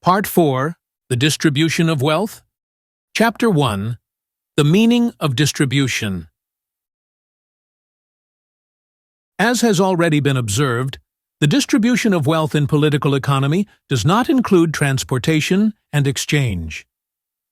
Part 4, The Distribution of Wealth. Chapter 1, The Meaning of Distribution. As has already been observed, the distribution of wealth in political economy does not include transportation and exchange.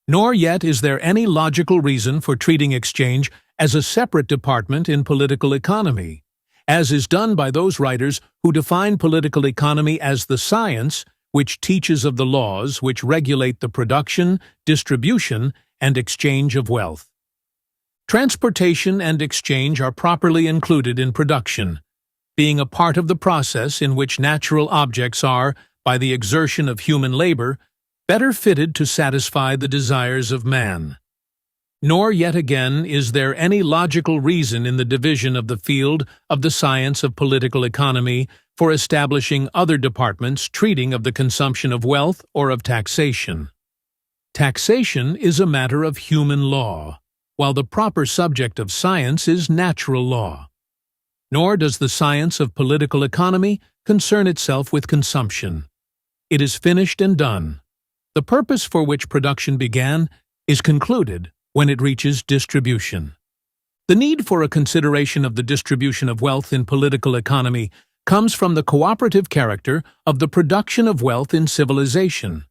Nor yet is there any logical reason for treating exchange as a separate department in political economy, as is done by those writers who define political economy as the science which teaches of the laws which regulate the production, distribution, and exchange of wealth. Transportation and exchange are properly included in production, being a part of the process in which natural objects are, by the exertion of human labor, better fitted to satisfy the desires of man. Nor yet again is there any logical reason in the division of the field of the science of political economy for establishing other departments treating of the consumption of wealth or of taxation. Taxation is a matter of human law, while the proper subject of science is natural law. Nor does the science of political economy concern itself with consumption. It is finished and done. The purpose for which production began is concluded when it reaches distribution. The need for a consideration of the distribution of wealth in political economy comes from the cooperative character of the production of wealth in civilization.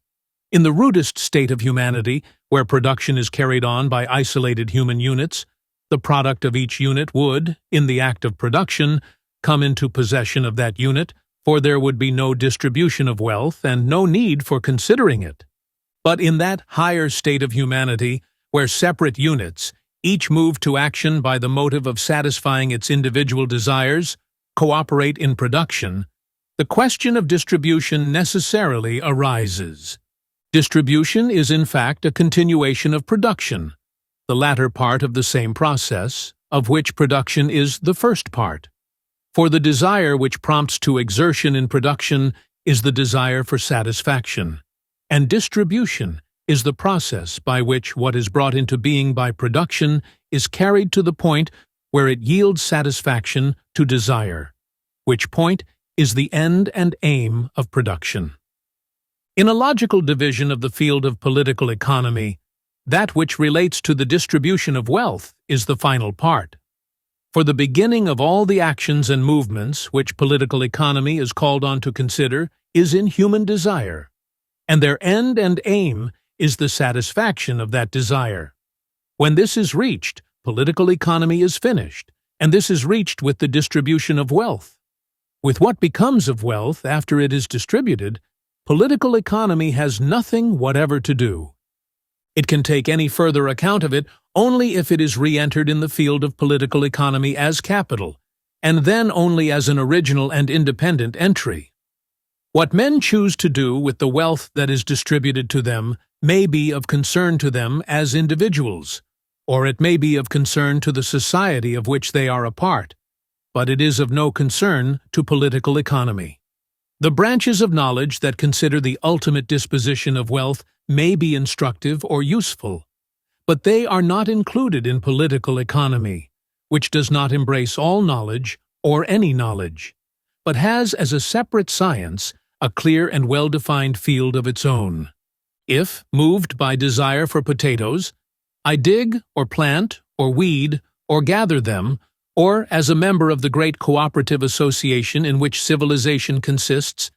In the rudest state of humanity, where production is carried on by isolated human units, the product of each unit would, in the act of production, come into possession of that unit, for there would be no distribution of wealth and no need for considering it. But in that higher state of humanity, where separate units, each move to action by the motive of satisfying its individual desires, cooperate in production, the question of distribution necessarily arises. Distribution is in fact a continuation of production, the latter part of the same process, of which production is the first part. For the desire which prompts to exertion in production is the desire for satisfaction, and distribution is the process by which what is brought into being by production is carried to the point where it yields satisfaction to desire, which point is the end and aim of production. In a logical division of the field of political economy, that which relates to the distribution of wealth is the final part. For the beginning of all the actions and movements which political economy is called on to consider is in human desire, and their end and aim is the satisfaction of that desire. When this is reached, political economy is finished, and this is reached with the distribution of wealth. With what becomes of wealth after it is distributed, political economy has nothing whatever to do. It can take any further account of it only if it is re-entered in the field of political economy as capital, and then only as an original and independent entry. What men choose to do with the wealth that is distributed to them may be of concern to them as individuals, or it may be of concern to the society of which they are a part, but it is of no concern to political economy. The branches of knowledge that consider the ultimate disposition of wealth may be instructive or useful, but they are not included in political economy, which does not embrace all knowledge or any knowledge, but has as a separate science a clear and well-defined field of its own. If, moved by desire for potatoes, I dig or plant or weed or gather them, or as a member of the great cooperative association in which civilization consists,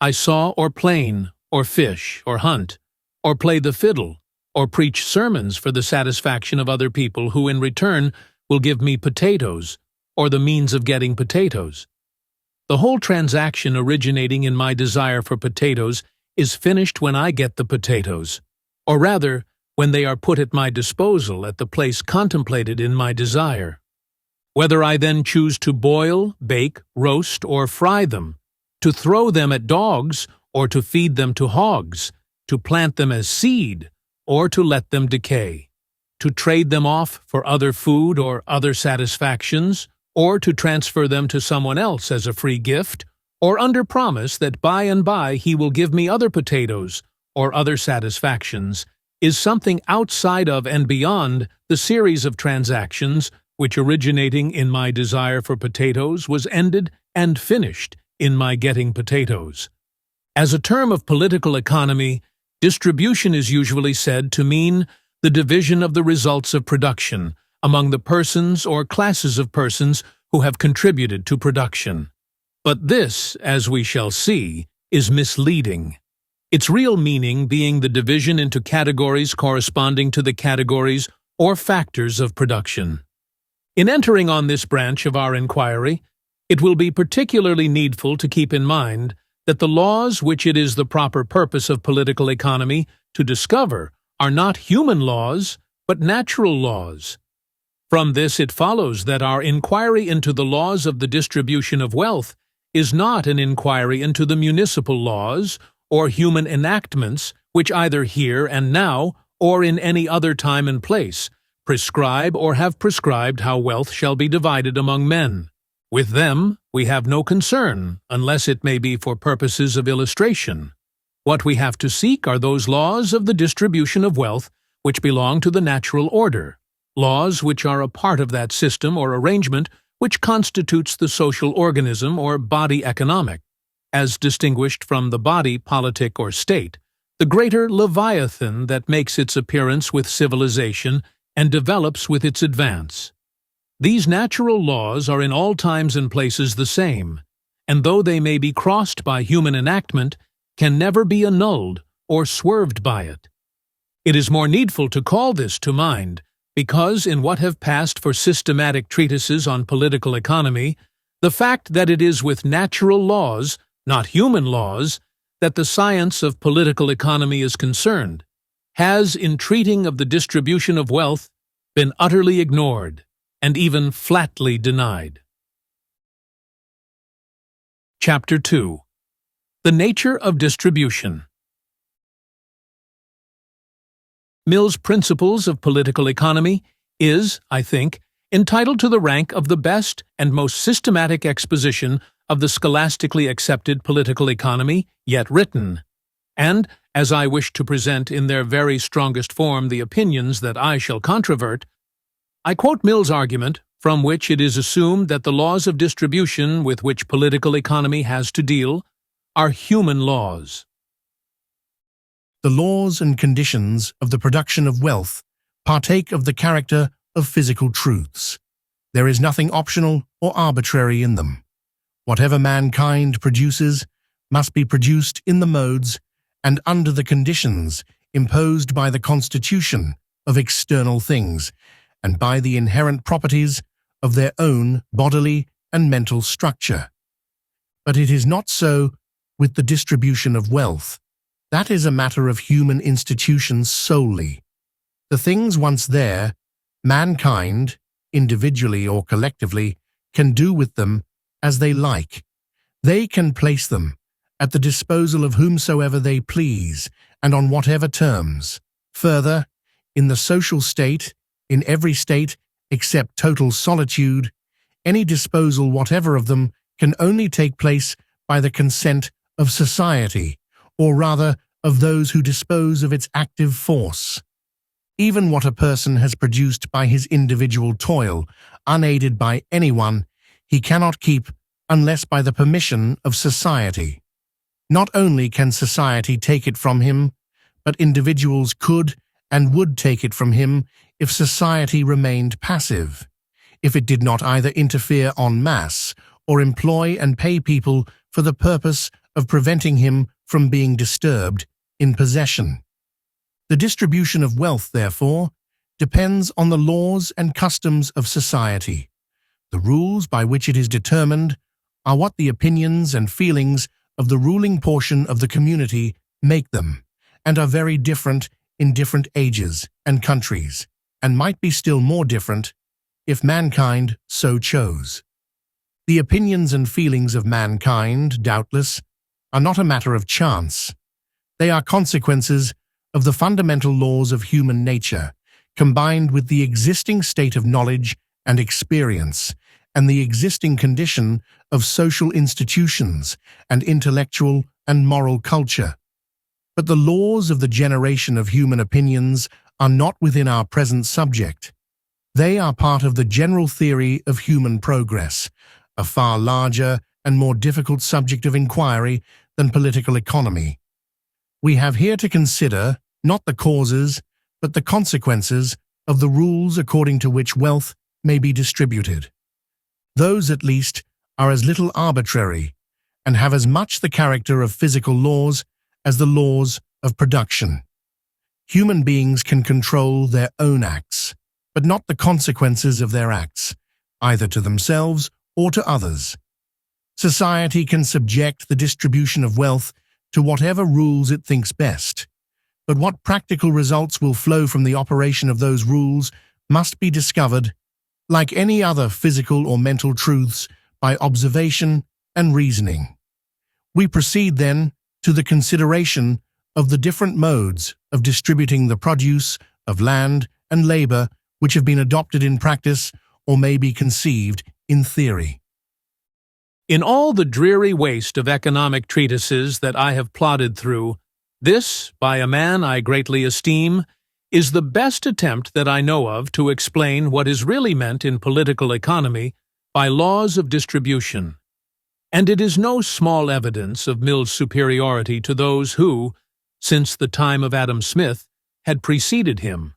I saw or plane or fish or hunt or play the fiddle or preach sermons for the satisfaction of other people who in return will give me potatoes or the means of getting potatoes. The whole transaction originating in my desire for potatoes is finished when I get the potatoes, or rather, when they are put at my disposal at the place contemplated in my desire. Whether I then choose to boil, bake, roast, or fry them, to throw them at dogs, or to feed them to hogs, to plant them as seed, or to let them decay, to trade them off for other food or other satisfactions, or to transfer them to someone else as a free gift, or under promise that by and by he will give me other potatoes or other satisfactions, is something outside of and beyond the series of transactions which originating in my desire for potatoes was ended and finished in my getting potatoes. As a term of political economy, distribution is usually said to mean the division of the results of production among the persons or classes of persons who have contributed to production. But this, as we shall see, is misleading. Its real meaning being the division into categories corresponding to the categories or factors of production. In entering on this branch of our inquiry, it will be particularly needful to keep in mind that the laws which it is the proper purpose of political economy to discover are not human laws, but natural laws. From this it follows that our inquiry into the laws of the distribution of wealth is not an inquiry into the municipal laws or human enactments which either here and now or in any other time and place prescribe or have prescribed how wealth shall be divided among men. With them we have no concern, unless it may be for purposes of illustration. What we have to seek are those laws of the distribution of wealth which belong to the natural order, laws which are a part of that system or arrangement which constitutes the social organism or body economic, as distinguished from the body politic or state, the greater leviathan that makes its appearance with civilization and develops with its advance. These natural laws are in all times and places the same, and though they may be crossed by human enactment, can never be annulled or swerved by it. It is more needful to call this to mind, because in what have passed for systematic treatises on political economy, the fact that it is with natural laws, not human laws, that the science of political economy is concerned, has, in treating of the distribution of wealth, been utterly ignored and even flatly denied. Chapter 2. The Nature of Distribution. Mill's Principles of Political Economy is, I think, entitled to the rank of the best and most systematic exposition of the scholastically accepted political economy yet written, and, as I wish to present in their very strongest form the opinions that I shall controvert, I quote Mill's argument, from which it is assumed that the laws of distribution with which political economy has to deal are human laws. The laws and conditions of the production of wealth partake of the character of physical truths. There is nothing optional or arbitrary in them. Whatever mankind produces must be produced in the modes and under the conditions imposed by the constitution of external things and by the inherent properties of their own bodily and mental structure. But it is not so with the distribution of wealth. That is a matter of human institutions solely. The things once there, mankind, individually or collectively, can do with them as they like. They can place them at the disposal of whomsoever they please and on whatever terms. Further, in the social state, in every state except total solitude, any disposal whatever of them can only take place by the consent of society, or rather of those who dispose of its active force. Even what a person has produced by his individual toil, unaided by anyone, he cannot keep unless by the permission of society. Not only can society take it from him, but individuals could and would take it from him if society remained passive, if it did not either interfere en masse or employ and pay people for the purpose of preventing him from being disturbed in possession. The distribution of wealth, therefore, depends on the laws and customs of society. The rules by which it is determined are what the opinions and feelings of the ruling portion of the community make them, and are very different in different ages and countries, and might be still more different if mankind so chose. The opinions and feelings of mankind, doubtless, are not a matter of chance. They are consequences of the fundamental laws of human nature, combined with the existing state of knowledge and experience, and the existing condition of social institutions and intellectual and moral culture. But the laws of the generation of human opinions are not within our present subject. They are part of the general theory of human progress, a far larger and more difficult subject of inquiry than political economy. We have here to consider not the causes, but the consequences of the rules according to which wealth may be distributed. Those, at least, are as little arbitrary and have as much the character of physical laws as the laws of production. Human beings can control their own acts, but not the consequences of their acts, either to themselves or to others. Society can subject the distribution of wealth to whatever rules it thinks best, but what practical results will flow from the operation of those rules must be discovered, like any other physical or mental truths, by observation and reasoning. We proceed then to the consideration of the different modes of distributing the produce of land and labor which have been adopted in practice or may be conceived in theory. In all the dreary waste of economic treatises that I have plodded through, this, by a man I greatly esteem, is the best attempt that I know of to explain what is really meant in political economy by laws of distribution. And it is no small evidence of Mill's superiority to those who, since the time of Adam Smith, had preceded him,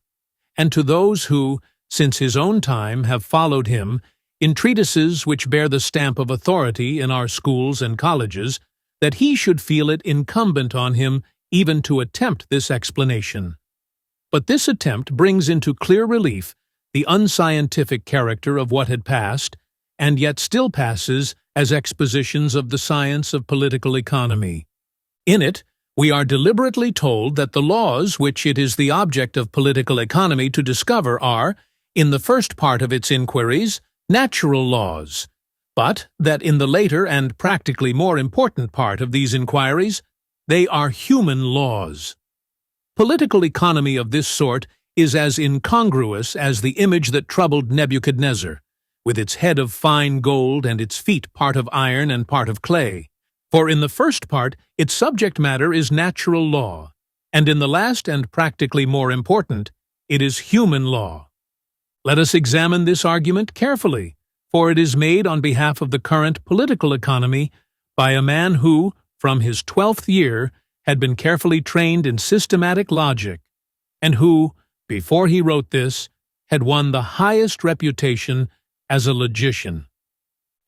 and to those who, since his own time, have followed him in treatises which bear the stamp of authority in our schools and colleges, that he should feel it incumbent on him even to attempt this explanation. But this attempt brings into clear relief the unscientific character of what had passed, and yet still passes as expositions of the science of political economy. In it, we are deliberately told that the laws which it is the object of political economy to discover are, in the first part of its inquiries, natural laws, but that in the later and practically more important part of these inquiries, they are human laws. Political economy of this sort is as incongruous as the image that troubled Nebuchadnezzar, with its head of fine gold and its feet part of iron and part of clay. For in the first part, its subject matter is natural law, and in the last and practically more important, it is human law. Let us examine this argument carefully, for it is made on behalf of the current political economy by a man who, from his 12th year, had been carefully trained in systematic logic, and who, before he wrote this, had won the highest reputation as a logician.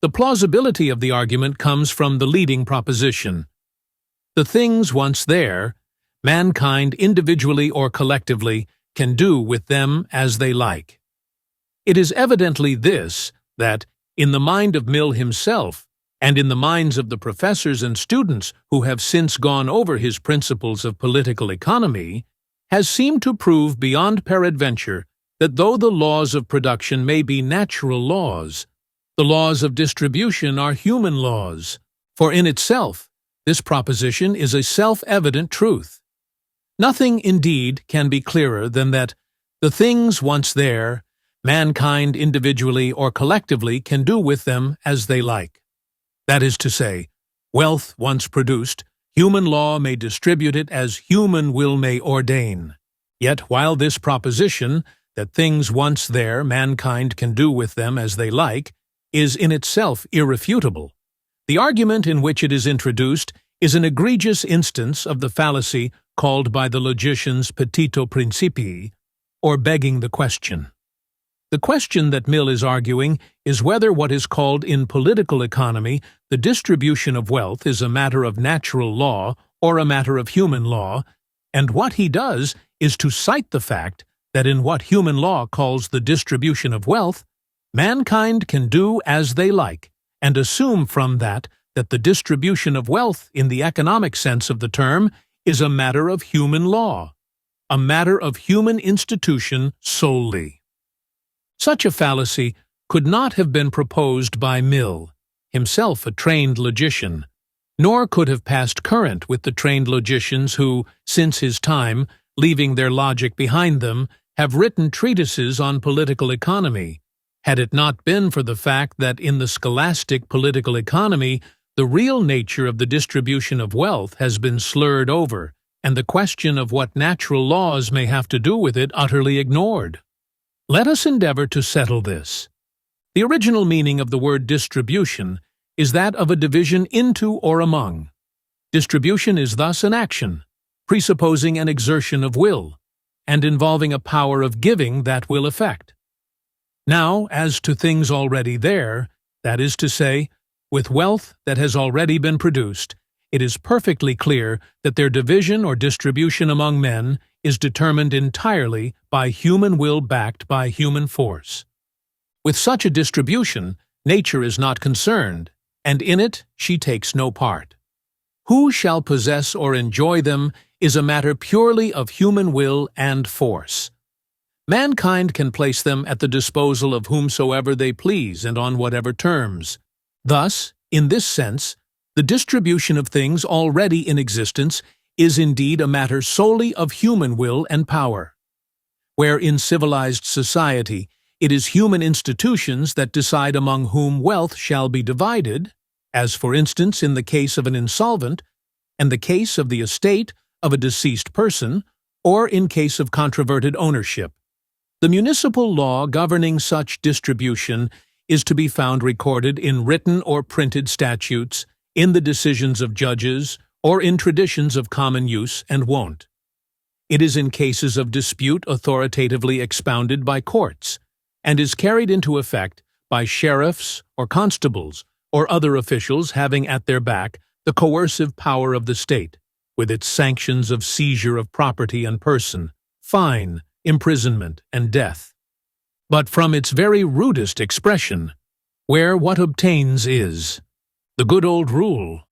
The plausibility of the argument comes from the leading proposition. The things once there, mankind individually or collectively can do with them as they like. It is evidently this that, in the mind of Mill himself, and in the minds of the professors and students who have since gone over his principles of political economy, has seemed to prove beyond peradventure that though the laws of production may be natural laws, the laws of distribution are human laws, for in itself this proposition is a self-evident truth. Nothing, indeed, can be clearer than that the things once there, mankind individually or collectively can do with them as they like. That is to say, wealth once produced, human law may distribute it as human will may ordain. Yet while this proposition, that things once there mankind can do with them as they like, is in itself irrefutable, the argument in which it is introduced is an egregious instance of the fallacy called by the logicians petito principii, or begging the question. The question that Mill is arguing is whether what is called in political economy the distribution of wealth is a matter of natural law or a matter of human law, and what he does is to cite the fact that in what human law calls the distribution of wealth, mankind can do as they like, and assume from that the distribution of wealth in the economic sense of the term is a matter of human law, a matter of human institution solely. Such a fallacy could not have been proposed by Mill, himself a trained logician, nor could have passed current with the trained logicians who, since his time, leaving their logic behind them, have written treatises on political economy, had it not been for the fact that in the scholastic political economy the real nature of the distribution of wealth has been slurred over, and the question of what natural laws may have to do with it utterly ignored. Let us endeavor to settle this. The original meaning of the word distribution is that of a division into or among. Distribution is thus an action, presupposing an exertion of will, and involving a power of giving that will effect. Now, as to things already there, that is to say, with wealth that has already been produced, it is perfectly clear that their division or distribution among men is determined entirely by human will backed by human force. With such a distribution, nature is not concerned, and in it she takes no part. Who shall possess or enjoy them is a matter purely of human will and force. Mankind can place them at the disposal of whomsoever they please and on whatever terms. Thus, in this sense, the distribution of things already in existence is indeed a matter solely of human will and power. Where in civilized society it is human institutions that decide among whom wealth shall be divided, as for instance in the case of an insolvent, and the case of the estate of a deceased person, or in case of controverted ownership. The municipal law governing such distribution is to be found recorded in written or printed statutes, in the decisions of judges, or in traditions of common use and wont. It is in cases of dispute authoritatively expounded by courts, and is carried into effect by sheriffs or constables or other officials having at their back the coercive power of the state, with its sanctions of seizure of property and person, fine, imprisonment, and death. But from its very rudest expression, where what obtains is the good old rule,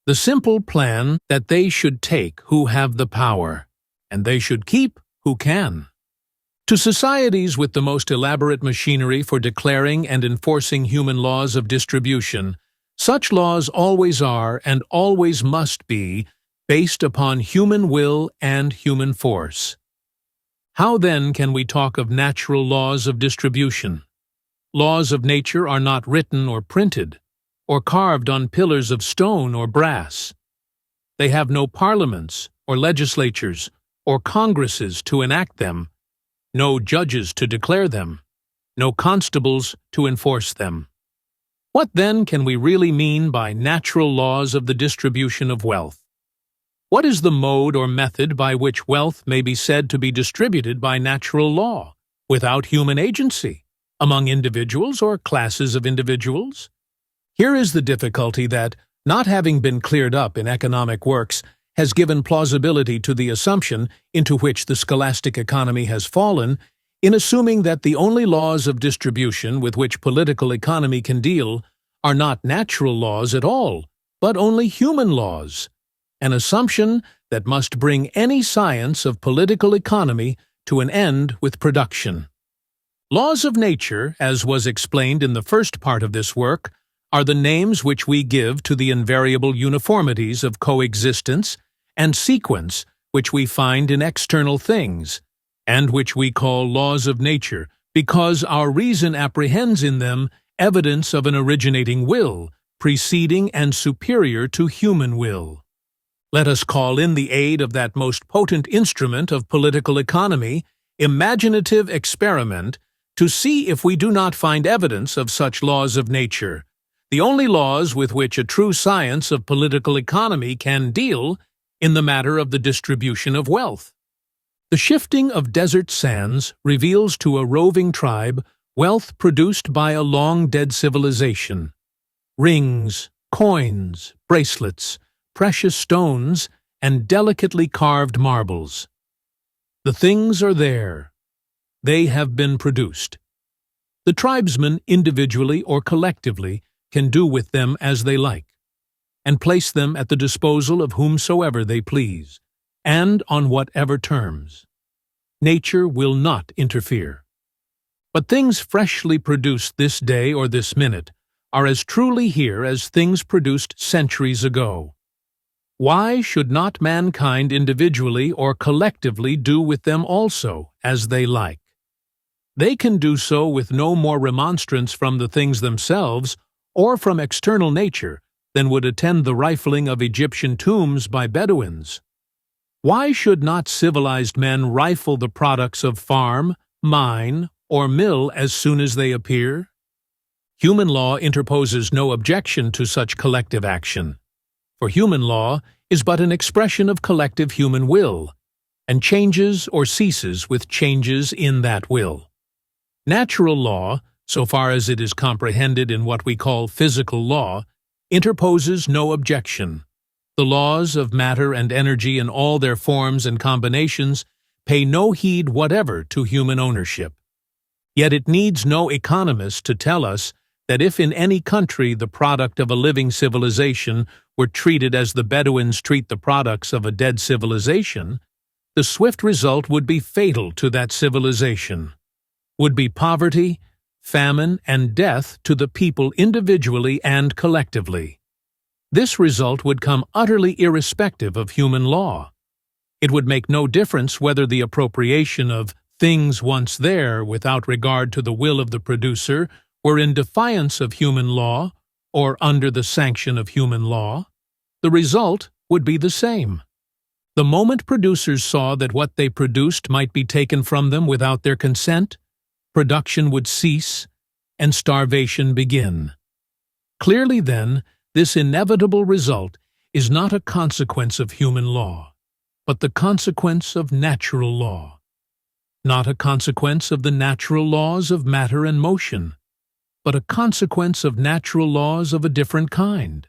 the simple plan that they should take who have the power, and they should keep who can. To societies with the most elaborate machinery for declaring and enforcing human laws of distribution, such laws always are and always must be based upon human will and human force. How then can we talk of natural laws of distribution? Laws of nature are not written or printed, or carved on pillars of stone or brass. They have no parliaments, or legislatures, or congresses to enact them, no judges to declare them, no constables to enforce them. What then can we really mean by natural laws of the distribution of wealth? What is the mode or method by which wealth may be said to be distributed by natural law, without human agency, among individuals or classes of individuals? Here is the difficulty that, not having been cleared up in economic works, has given plausibility to the assumption into which the scholastic economy has fallen, in assuming that the only laws of distribution with which political economy can deal are not natural laws at all, but only human laws, an assumption that must bring any science of political economy to an end with production. Laws of nature, as was explained in the first part of this work, are the names which we give to the invariable uniformities of coexistence and sequence which we find in external things, and which we call laws of nature, because our reason apprehends in them evidence of an originating will, preceding and superior to human will. Let us call in the aid of that most potent instrument of political economy, imaginative experiment, to see if we do not find evidence of such laws of nature, the only laws with which a true science of political economy can deal in the matter of the distribution of wealth. The shifting of desert sands reveals to a roving tribe wealth produced by a long-dead civilization. Rings, coins, bracelets, precious stones, and delicately carved marbles. The things are there. They have been produced. The tribesmen, individually or collectively, can do with them as they like, and place them at the disposal of whomsoever they please, and on whatever terms. Nature will not interfere. But things freshly produced this day or this minute are as truly here as things produced centuries ago. Why should not mankind individually or collectively do with them also as they like? They can do so with no more remonstrance from the things themselves or from external nature than would attend the rifling of Egyptian tombs by Bedouins. Why should not civilized men rifle the products of farm, mine, or mill as soon as they appear? Human law interposes no objection to such collective action, For human law is but an expression of collective human will, and changes or ceases with changes in that will. Natural law, so far as it is comprehended in what we call physical law, interposes no objection. The laws of matter and energy in all their forms and combinations pay no heed whatever to human ownership. Yet it needs no economist to tell us that if in any country the product of a living civilization were treated as the Bedouins treat the products of a dead civilization, the swift result would be fatal to that civilization, would be poverty, famine, and death to the people individually and collectively. This result would come utterly irrespective of human law. It would make no difference whether the appropriation of things once there without regard to the will of the producer were in defiance of human law or under the sanction of human law. The result would be the same. The moment producers saw that what they produced might be taken from them without their consent, production would cease and starvation begin. Clearly, then, this inevitable result is not a consequence of human law, but the consequence of natural law. Not a consequence of the natural laws of matter and motion, but a consequence of natural laws of a different kind.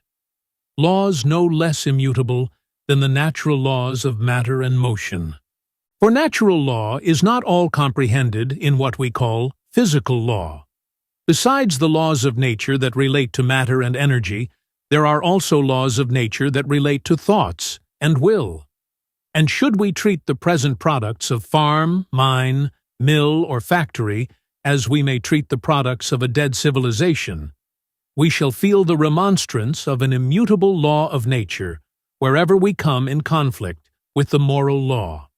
Laws no less immutable than the natural laws of matter and motion. For natural law is not all comprehended in what we call physical law. Besides the laws of nature that relate to matter and energy, there are also laws of nature that relate to thoughts and will. And should we treat the present products of farm, mine, mill, or factory as we may treat the products of a dead civilization, we shall feel the remonstrance of an immutable law of nature wherever we come in conflict with the moral law.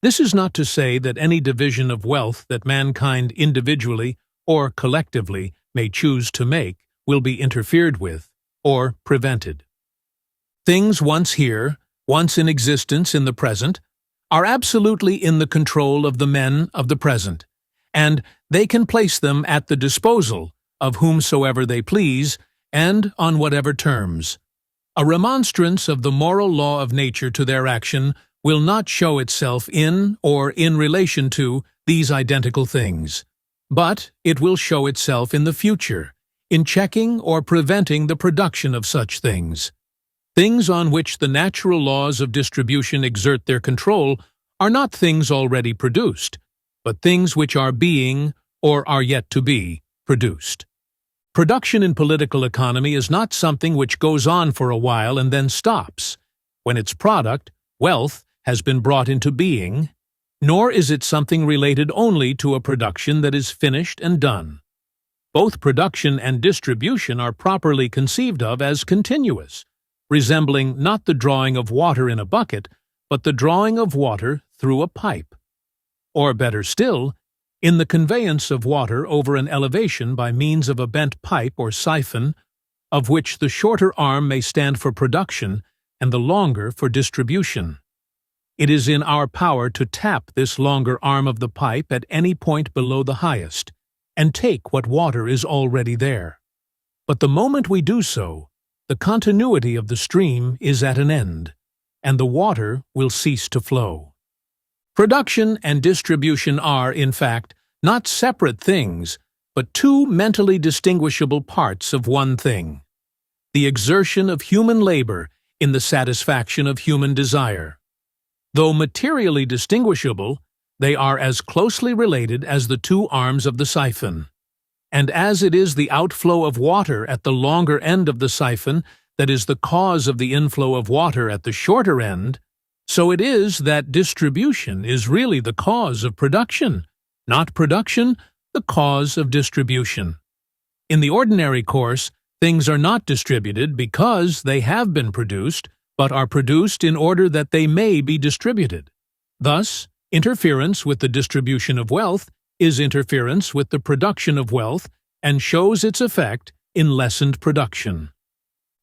This is not to say that any division of wealth that mankind individually or collectively may choose to make will be interfered with or prevented. Things once here, once in existence in the present, are absolutely in the control of the men of the present, and they can place them at the disposal of whomsoever they please and on whatever terms. A remonstrance of the moral law of nature to their action will not show itself in or in relation to these identical things, but it will show itself in the future, in checking or preventing the production of such things. Things on which the natural laws of distribution exert their control are not things already produced, but things which are being, or are yet to be, produced. Production in political economy is not something which goes on for a while and then stops, when its product, wealth, has been brought into being, nor is it something related only to a production that is finished and done. Both production and distribution are properly conceived of as continuous, resembling not the drawing of water in a bucket, but the drawing of water through a pipe. Or better still, in the conveyance of water over an elevation by means of a bent pipe or siphon, of which the shorter arm may stand for production and the longer for distribution. It is in our power to tap this longer arm of the pipe at any point below the highest, and take what water is already there. But the moment we do so, the continuity of the stream is at an end, and the water will cease to flow. Production and distribution are, in fact, not separate things, but two mentally distinguishable parts of one thing: the exertion of human labor in the satisfaction of human desire. Though materially distinguishable, they are as closely related as the two arms of the siphon. And as it is the outflow of water at the longer end of the siphon that is the cause of the inflow of water at the shorter end, so it is that distribution is really the cause of production, not production the cause of distribution. In the ordinary course, things are not distributed because they have been produced, but are produced in order that they may be distributed. Thus, interference with the distribution of wealth is interference with the production of wealth and shows its effect in lessened production.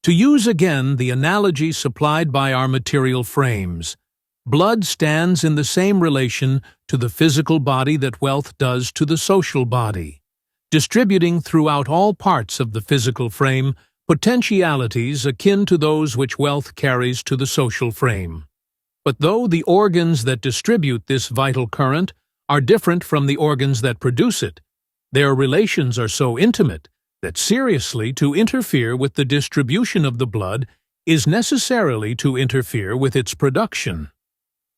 To use again the analogy supplied by our material frames, blood stands in the same relation to the physical body that wealth does to the social body, distributing throughout all parts of the physical frame potentialities akin to those which wealth carries to the social frame. But though the organs that distribute this vital current are different from the organs that produce it, their relations are so intimate that seriously to interfere with the distribution of the blood is necessarily to interfere with its production.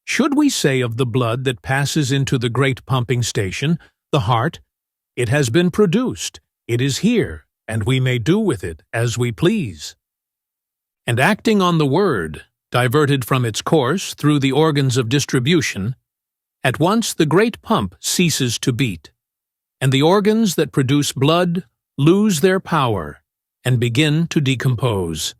Should we say of the blood that passes into the great pumping station, the heart, "It has been produced, it is here, and we may do with it as we please"? And acting on the word, diverted from its course through the organs of distribution, at once the great pump ceases to beat, and the organs that produce blood lose their power and begin to decompose.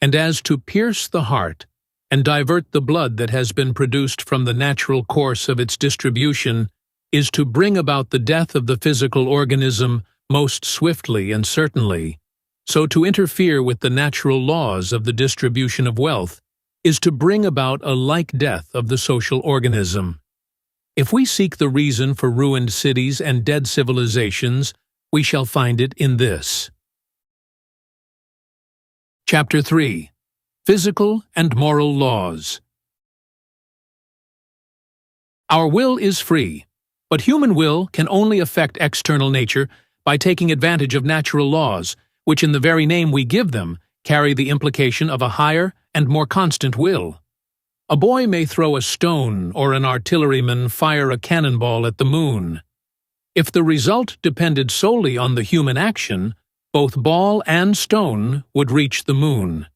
And as to pierce the heart and divert the blood that has been produced from the natural course of its distribution is to bring about the death of the physical organism most swiftly and certainly, so to interfere with the natural laws of the distribution of wealth is to bring about a like death of the social organism. If we seek the reason for ruined cities and dead civilizations, we shall find it in this. Chapter 3. Physical and Moral Laws. Our will is free, but human will can only affect external nature by taking advantage of natural laws, which in the very name we give them, carry the implication of a higher and more constant will. A boy may throw a stone or an artilleryman fire a cannonball at the moon. If the result depended solely on the human action, both ball and stone would reach the moon.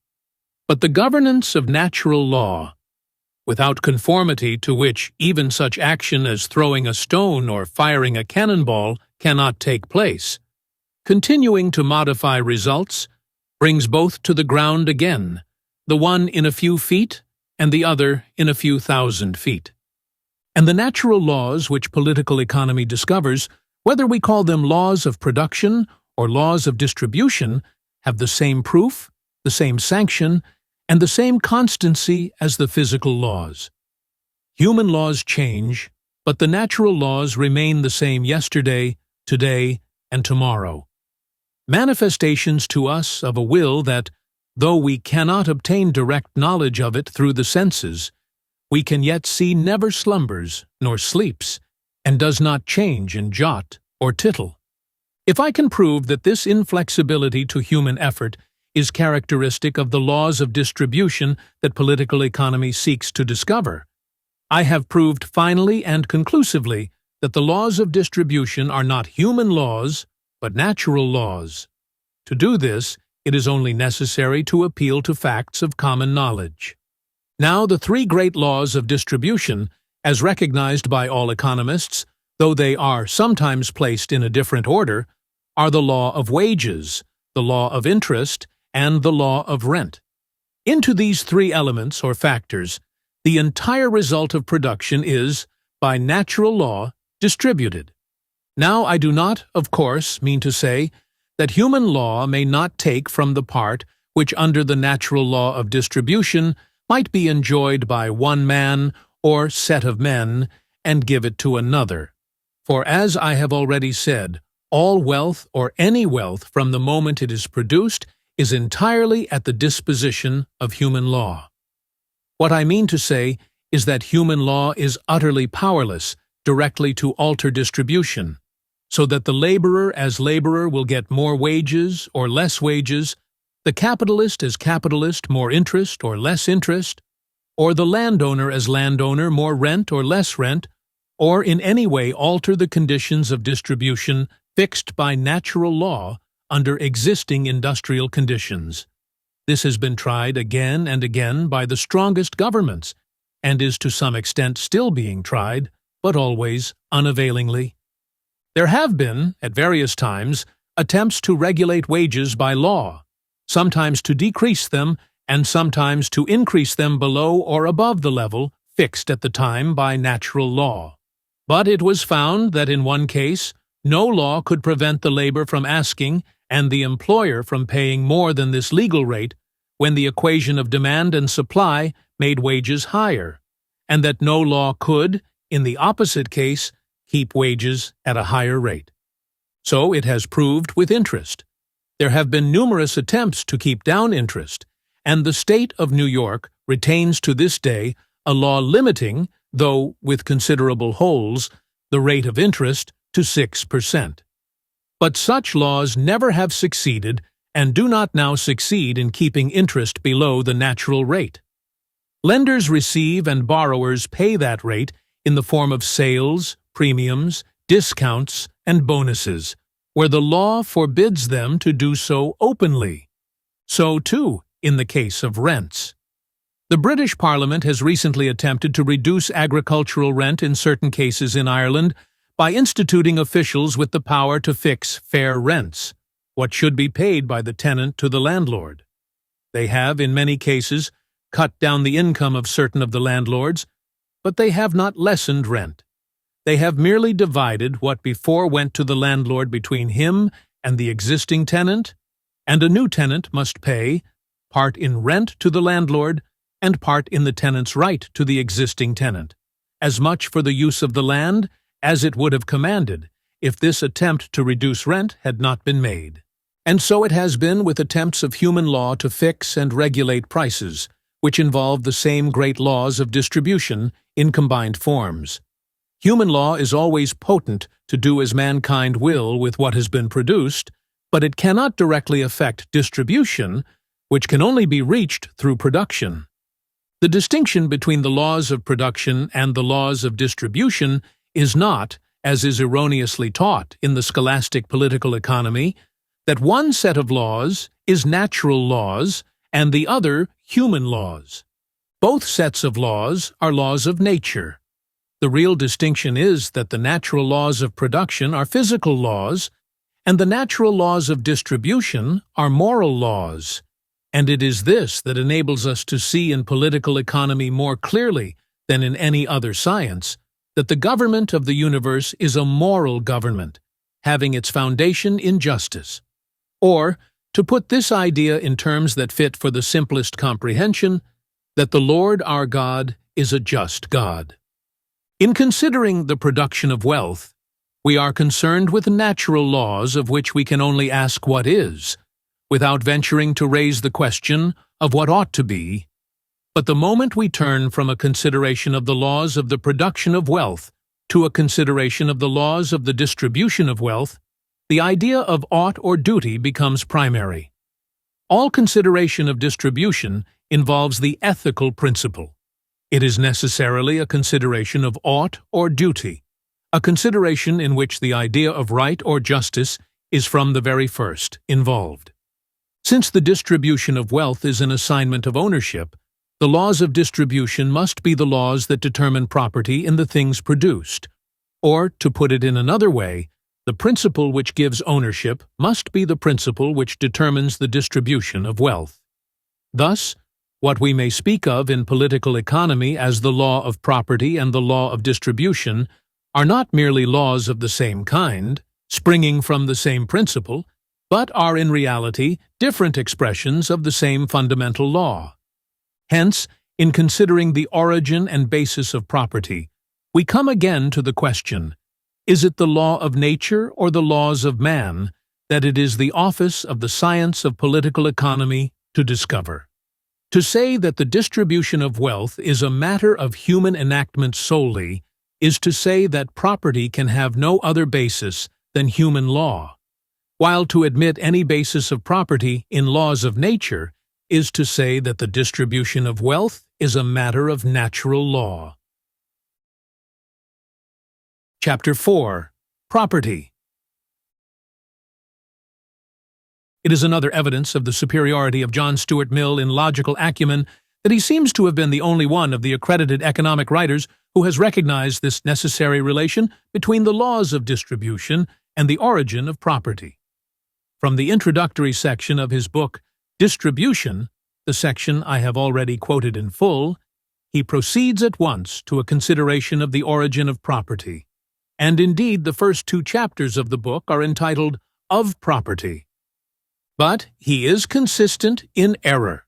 But the governance of natural law, without conformity to which even such action as throwing a stone or firing a cannonball cannot take place, continuing to modify results, brings both to the ground again, the one in a few feet and the other in a few thousand feet. And the natural laws which political economy discovers, whether we call them laws of production or laws of distribution, have the same proof, the same sanction, and the same constancy as the physical laws. Human laws change, but the natural laws remain the same yesterday, today, and tomorrow. Manifestations to us of a will that, though we cannot obtain direct knowledge of it through the senses, we can yet see never slumbers nor sleeps, and does not change in jot or tittle. If I can prove that this inflexibility to human effort is characteristic of the laws of distribution that political economy seeks to discover, I have proved finally and conclusively that the laws of distribution are not human laws, but natural laws. To do this, it is only necessary to appeal to facts of common knowledge. Now, the three great laws of distribution, as recognized by all economists, though they are sometimes placed in a different order, are the law of wages, the law of interest, and the law of rent. Into these three elements or factors, the entire result of production is, by natural law, distributed. Now, I do not, of course, mean to say that human law may not take from the part which under the natural law of distribution might be enjoyed by one man or set of men and give it to another. For as I have already said, all wealth or any wealth from the moment it is produced is entirely at the disposition of human law. What I mean to say is that human law is utterly powerless directly to alter distribution, so that the laborer as laborer will get more wages or less wages, the capitalist as capitalist more interest or less interest, or the landowner as landowner more rent or less rent, or in any way alter the conditions of distribution fixed by natural law under existing industrial conditions. This has been tried again and again by the strongest governments, and is to some extent still being tried, but always unavailingly. There have been, at various times, attempts to regulate wages by law, sometimes to decrease them and sometimes to increase them below or above the level fixed at the time by natural law. But it was found that in one case, no law could prevent the labor from asking and the employer from paying more than this legal rate when the equation of demand and supply made wages higher, and that no law could, in the opposite case, keep wages at a higher rate. So it has proved with interest. there have been numerous attempts to keep down interest, and the state of New York retains to this day a law limiting, though with considerable holes, the rate of interest to 6%. But such laws never have succeeded and do not now succeed in keeping interest below the natural rate. Lenders receive and borrowers pay that rate in the form of sales, premiums, discounts, and bonuses, where the law forbids them to do so openly. So, too, in the case of rents. The British Parliament has recently attempted to reduce agricultural rent in certain cases in Ireland by instituting officials with the power to fix fair rents, what should be paid by the tenant to the landlord. They have, in many cases, cut down the income of certain of the landlords, but they have not lessened rent. They have merely divided what before went to the landlord between him and the existing tenant, and a new tenant must pay, part in rent to the landlord and part in the tenant's right to the existing tenant, as much for the use of the land as it would have commanded if this attempt to reduce rent had not been made. And so it has been with attempts of human law to fix and regulate prices, which involve the same great laws of distribution in combined forms. Human law is always potent to do as mankind will with what has been produced, but it cannot directly affect distribution, which can only be reached through production. The distinction between the laws of production and the laws of distribution is not, as is erroneously taught in the scholastic political economy, that one set of laws is natural laws and the other human laws. Both sets of laws are laws of nature. The real distinction is that the natural laws of production are physical laws, and the natural laws of distribution are moral laws. And it is this that enables us to see in political economy more clearly than in any other science that the government of the universe is a moral government, having its foundation in justice. Or, to put this idea in terms that fit for the simplest comprehension, that the Lord our God is a just God. In considering the production of wealth, we are concerned with natural laws of which we can only ask what is, without venturing to raise the question of what ought to be. But the moment we turn from a consideration of the laws of the production of wealth to a consideration of the laws of the distribution of wealth, the idea of ought or duty becomes primary. All consideration of distribution involves the ethical principle. It is necessarily a consideration of ought or duty, a consideration in which the idea of right or justice is from the very first involved. Since the distribution of wealth is an assignment of ownership, the laws of distribution must be the laws that determine property in the things produced. Or, to put it in another way, the principle which gives ownership must be the principle which determines the distribution of wealth. Thus, what we may speak of in political economy as the law of property and the law of distribution are not merely laws of the same kind, springing from the same principle, but are in reality different expressions of the same fundamental law. Hence, in considering the origin and basis of property, we come again to the question, is it the law of nature or the laws of man that it is the office of the science of political economy to discover? To say that the distribution of wealth is a matter of human enactment solely is to say that property can have no other basis than human law, while to admit any basis of property in laws of nature is to say that the distribution of wealth is a matter of natural law. Chapter 4. Property. It is another evidence of the superiority of John Stuart Mill in logical acumen that he seems to have been the only one of the accredited economic writers who has recognized this necessary relation between the laws of distribution and the origin of property. From the introductory section of his book, Distribution, the section I have already quoted in full, he proceeds at once to a consideration of the origin of property. And indeed the first 2 chapters of the book are entitled Of Property. But he is consistent in error.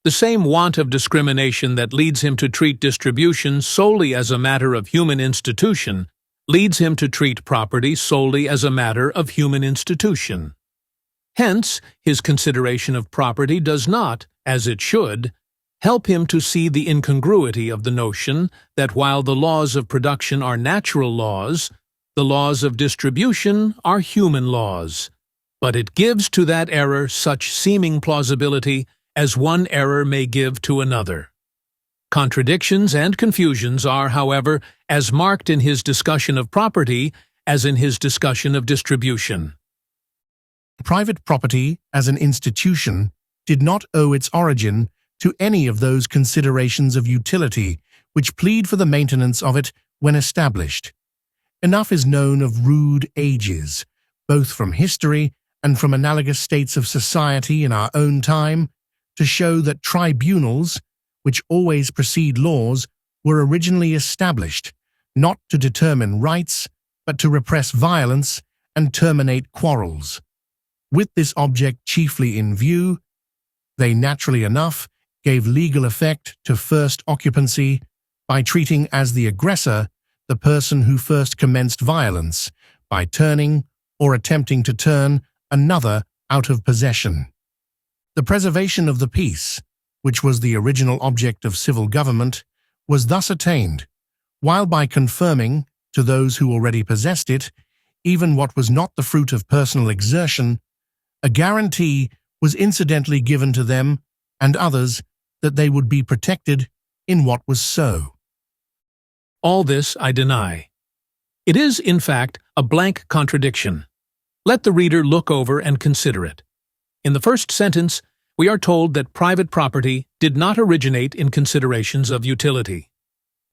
The same want of discrimination that leads him to treat distribution solely as a matter of human institution leads him to treat property solely as a matter of human institution. Hence, his consideration of property does not, as it should, help him to see the incongruity of the notion that while the laws of production are natural laws, the laws of distribution are human laws. But it gives to that error such seeming plausibility as one error may give to another. Contradictions and confusions are, however, as marked in his discussion of property as in his discussion of distribution. Private property, as an institution, did not owe its origin to any of those considerations of utility which plead for the maintenance of it when established. Enough is known of rude ages, both from history and from analogous states of society in our own time, to show that tribunals, which always precede laws, were originally established, not to determine rights, but to repress violence and terminate quarrels. With this object chiefly in view, they naturally enough gave legal effect to first occupancy by treating as the aggressor the person who first commenced violence, by turning or attempting to turn another out of possession. The preservation of the peace, which was the original object of civil government, was thus attained, while by confirming to those who already possessed it, even what was not the fruit of personal exertion, a guarantee was incidentally given to them and others that they would be protected in what was so. All this I deny. It is, in fact, a blank contradiction. Let the reader look over and consider it. In the first sentence, we are told that private property did not originate in considerations of utility.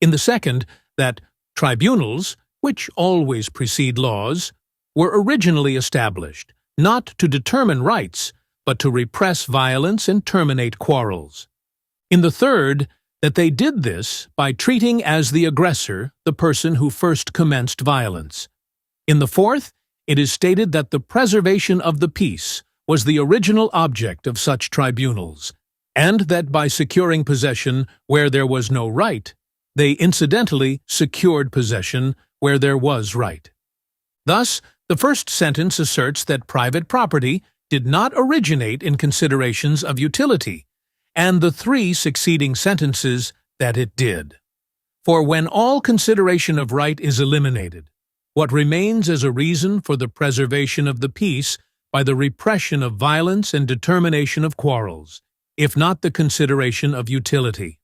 In the second, that tribunals, which always precede laws, were originally established, not to determine rights, but to repress violence and terminate quarrels. In the third, that they did this by treating as the aggressor the person who first commenced violence. In the fourth, it is stated that the preservation of the peace was the original object of such tribunals, and that by securing possession where there was no right, they incidentally secured possession where there was right. Thus, the first sentence asserts that private property did not originate in considerations of utility, and the three succeeding sentences that it did. For when all consideration of right is eliminated, what remains as a reason for the preservation of the peace by the repression of violence and determination of quarrels, if not the consideration of utility?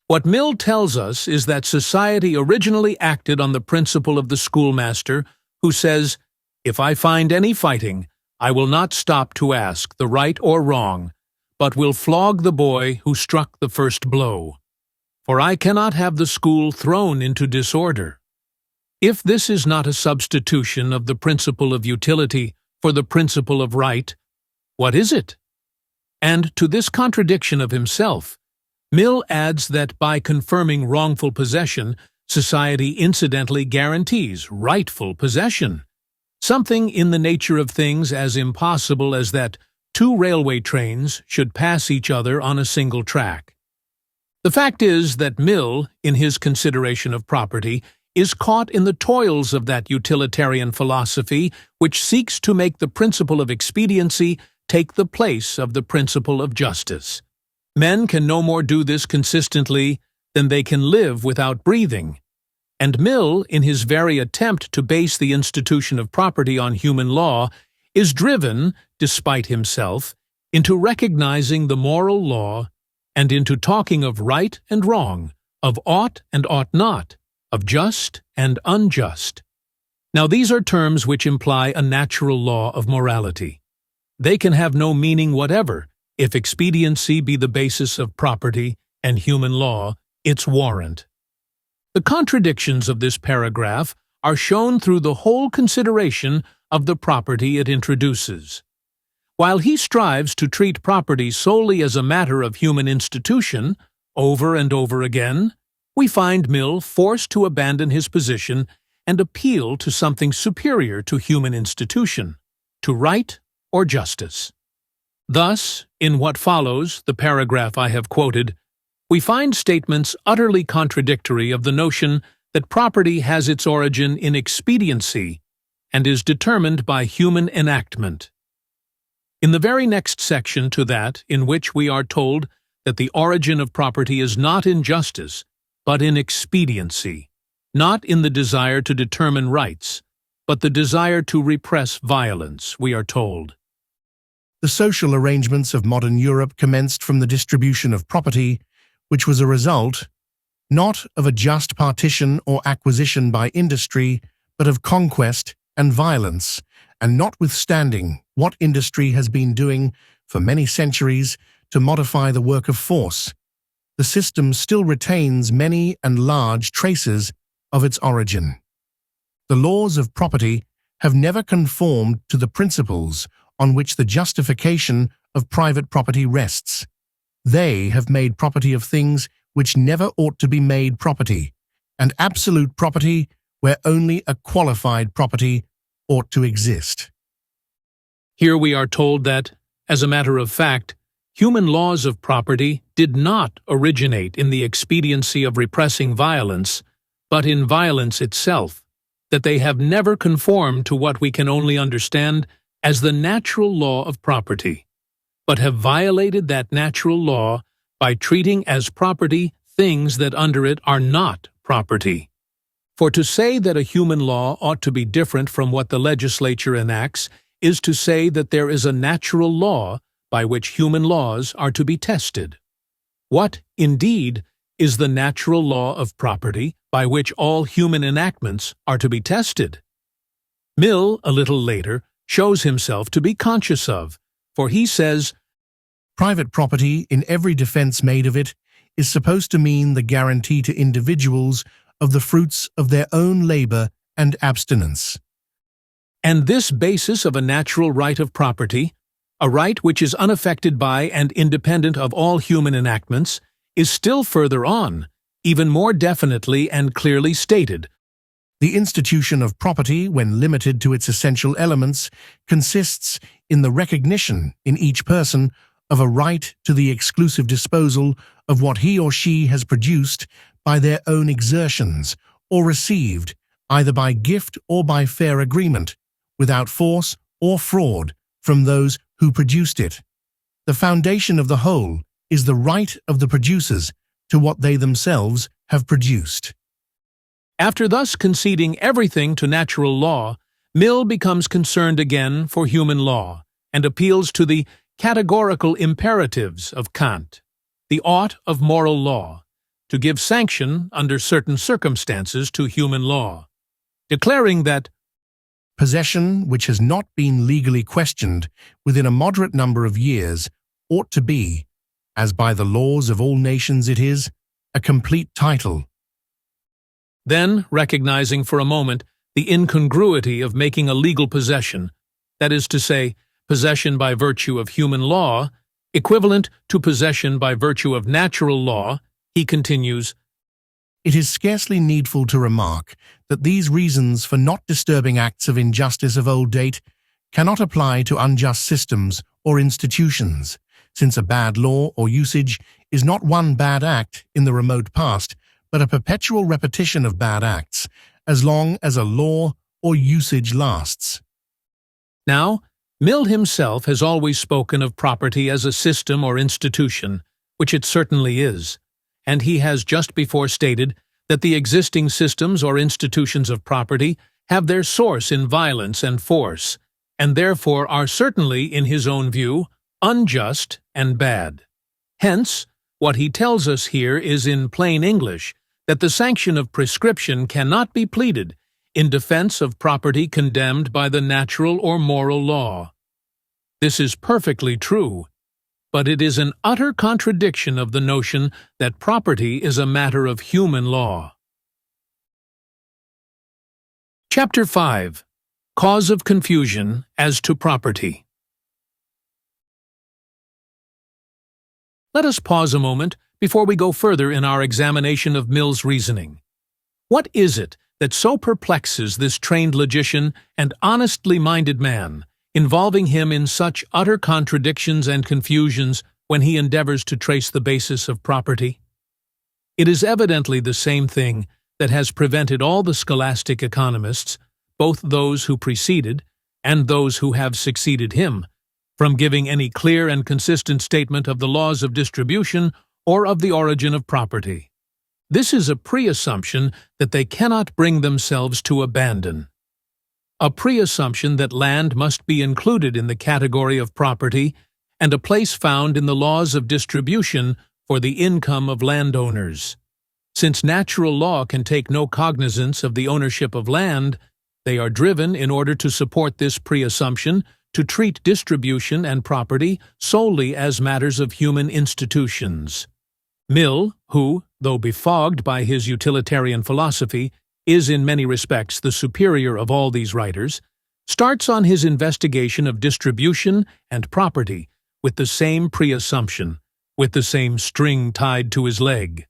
What Mill tells us is that society originally acted on the principle of the schoolmaster who says, "If I find any fighting, I will not stop to ask the right or wrong, but will flog the boy who struck the first blow. For I cannot have the school thrown into disorder." If this is not a substitution of the principle of utility for the principle of right, what is it? And to this contradiction of himself, Mill adds that by confirming wrongful possession, society incidentally guarantees rightful possession, something in the nature of things as impossible as that two railway trains should pass each other on a single track. The fact is that Mill, in his consideration of property, is caught in the toils of that utilitarian philosophy which seeks to make the principle of expediency take the place of the principle of justice. Men can no more do this consistently than they can live without breathing, and Mill, in his very attempt to base the institution of property on human law, is driven, despite himself, into recognizing the moral law and into talking of right and wrong, of ought and ought not, of just and unjust. Now these are terms which imply a natural law of morality. They can have no meaning whatever if expediency be the basis of property and human law its warrant. The contradictions of this paragraph are shown through the whole consideration of the property it introduces. While he strives to treat property solely as a matter of human institution, over and over again, we find Mill forced to abandon his position and appeal to something superior to human institution, to right or justice. Thus, in what follows, the paragraph I have quoted, we find statements utterly contradictory of the notion that property has its origin in expediency and is determined by human enactment. In the very next section to that, in which we are told that the origin of property is not in justice, but in expediency, not in the desire to determine rights, but the desire to repress violence, we are told. The social arrangements of modern Europe commenced from the distribution of property, which was a result not of a just partition or acquisition by industry, but of conquest and violence, and notwithstanding what industry has been doing for many centuries to modify the work of force, the system still retains many and large traces of its origin. The laws of property have never conformed to the principles on which the justification of private property rests. They have made property of things which never ought to be made property, and absolute property where only a qualified property ought to exist. Here we are told that, as a matter of fact, human laws of property did not originate in the expediency of repressing violence, but in violence itself, that they have never conformed to what we can only understand as the natural law of property, but have violated that natural law by treating as property things that under it are not property. For to say that a human law ought to be different from what the legislature enacts is to say that there is a natural law by which human laws are to be tested. What, indeed, is the natural law of property by which all human enactments are to be tested? Mill, a little later, shows himself to be conscious of, for he says, "Private property, in every defense made of it, is supposed to mean the guarantee to individuals of the fruits of their own labor and abstinence." And this basis of a natural right of property, a right which is unaffected by and independent of all human enactments, is still further on, even more definitely and clearly stated. The institution of property, when limited to its essential elements, consists in the recognition in each person of a right to the exclusive disposal of what he or she has produced by their own exertions, or received, either by gift or by fair agreement, without force or fraud, from those who produced it. The foundation of the whole is the right of the producers to what they themselves have produced. After thus conceding everything to natural law, Mill becomes concerned again for human law, and appeals to the categorical imperatives of Kant, the ought of moral law, to give sanction under certain circumstances to human law, declaring that possession which has not been legally questioned within a moderate number of years ought to be, as by the laws of all nations it is, a complete title. Then, recognizing for a moment the incongruity of making a legal possession, that is to say, possession by virtue of human law, equivalent to possession by virtue of natural law, he continues, It is scarcely needful to remark that these reasons for not disturbing acts of injustice of old date cannot apply to unjust systems or institutions, since a bad law or usage is not one bad act in the remote past, but a perpetual repetition of bad acts, as long as a law or usage lasts. Now, Mill himself has always spoken of property as a system or institution, which it certainly is, and he has just before stated that the existing systems or institutions of property have their source in violence and force, and therefore are certainly, in his own view, unjust and bad. Hence, what he tells us here is in plain English that the sanction of prescription cannot be pleaded in defense of property condemned by the natural or moral law. This is perfectly true, but it is an utter contradiction of the notion that property is a matter of human law. Chapter 5. Cause of Confusion as to Property. Let us pause a moment before we go further in our examination of Mill's reasoning. What is it that so perplexes this trained logician and honestly minded man, involving him in such utter contradictions and confusions when he endeavors to trace the basis of property? It is evidently the same thing that has prevented all the scholastic economists, both those who preceded and those who have succeeded him, from giving any clear and consistent statement of the laws of distribution or of the origin of property. This is a pre-assumption that they cannot bring themselves to abandon. A pre-assumption that land must be included in the category of property and a place found in the laws of distribution for the income of landowners. Since natural law can take no cognizance of the ownership of land, they are driven, in order to support this pre-assumption, to treat distribution and property solely as matters of human institutions. Mill, who, though befogged by his utilitarian philosophy, is in many respects the superior of all these writers, starts on his investigation of distribution and property with the same pre-assumption, with the same string tied to his leg.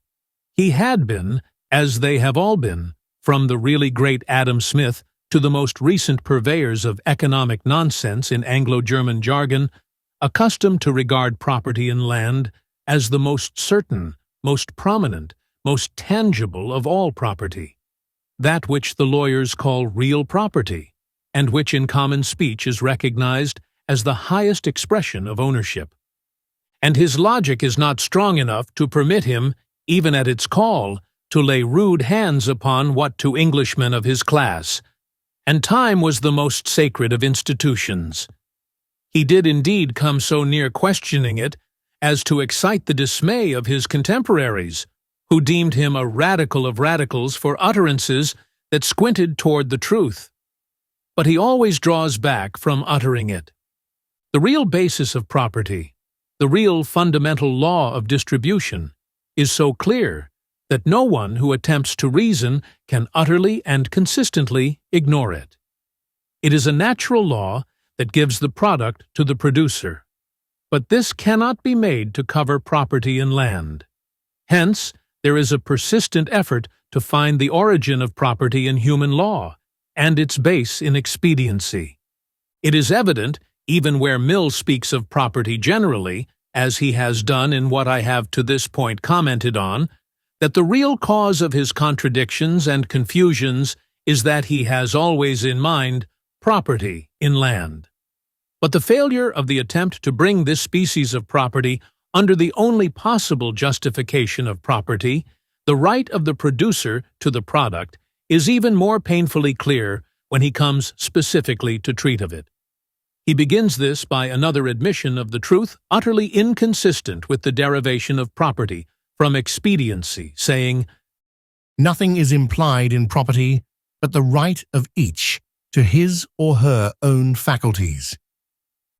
He had been, as they have all been, from the really great Adam Smith to the most recent purveyors of economic nonsense in Anglo-German jargon, accustomed to regard property in land as the most certain, most prominent, most tangible of all property, that which the lawyers call real property, and which in common speech is recognized as the highest expression of ownership. And his logic is not strong enough to permit him, even at its call, to lay rude hands upon what to Englishmen of his class, and time was the most sacred of institutions. He did indeed come so near questioning it as to excite the dismay of his contemporaries, who deemed him a radical of radicals for utterances that squinted toward the truth. But he always draws back from uttering it. The real basis of property, the real fundamental law of distribution, is so clear that no one who attempts to reason can utterly and consistently ignore it. It is a natural law that gives the product to the producer, but this cannot be made to cover property in land. Hence, there is a persistent effort to find the origin of property in human law and its base in expediency. It is evident, even where Mill speaks of property generally, as he has done in what I have to this point commented on, that the real cause of his contradictions and confusions is that he has always in mind property in land. But the failure of the attempt to bring this species of property under the only possible justification of property, the right of the producer to the product, is even more painfully clear when he comes specifically to treat of it. He begins this by another admission of the truth utterly inconsistent with the derivation of property from expediency, saying, Nothing is implied in property but the right of each to his or her own faculties.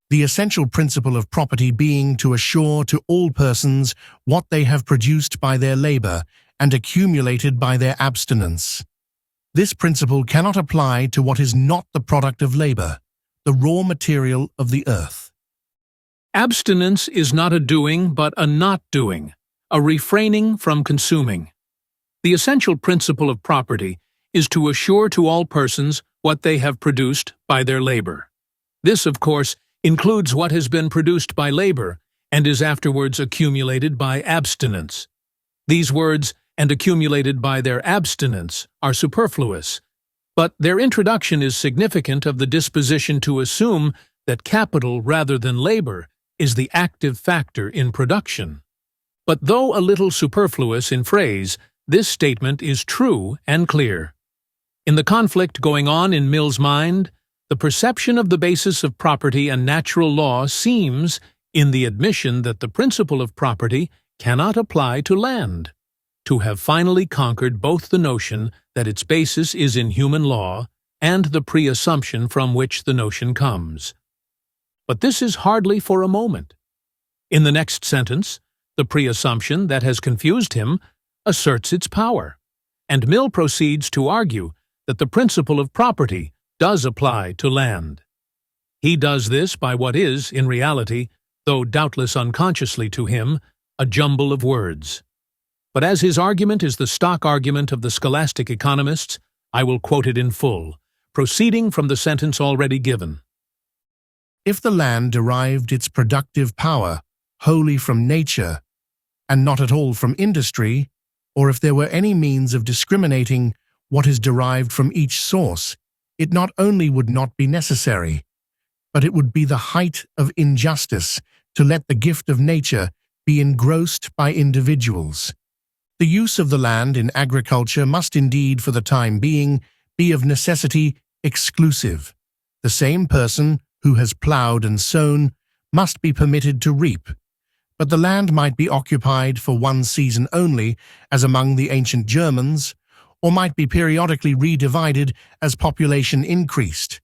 The essential principle of property being to assure to all persons what they have produced by their labor and accumulated by their abstinence. This principle cannot apply to what is not the product of labor, the raw material of the earth. Abstinence is not a doing but a not doing, a refraining from consuming. The essential principle of property is to assure to all persons what they have produced by their labor. This, of course, includes what has been produced by labor and is afterwards accumulated by abstinence. These words, and accumulated by their abstinence, are superfluous, but their introduction is significant of the disposition to assume that capital rather than labor is the active factor in production. But though a little superfluous in phrase, this statement is true and clear. In the conflict going on in Mill's mind, the perception of the basis of property and natural law seems, in the admission that the principle of property cannot apply to land, to have finally conquered both the notion that its basis is in human law and the pre-assumption from which the notion comes. But this is hardly for a moment. In the next sentence, the pre-assumption that has confused him asserts its power, and Mill proceeds to argue that the principle of property does apply to land. He does this by what is, in reality, though doubtless unconsciously to him, a jumble of words. But as his argument is the stock argument of the scholastic economists, I will quote it in full, proceeding from the sentence already given. If the land derived its productive power wholly from nature, and not at all from industry, or if there were any means of discriminating what is derived from each source, it not only would not be necessary, but it would be the height of injustice to let the gift of nature be engrossed by individuals. The use of the land in agriculture must indeed, for the time being, be of necessity exclusive. The same person who has ploughed and sown must be permitted to reap, but the land might be occupied for one season only, as among the ancient Germans, or might be periodically redivided as population increased,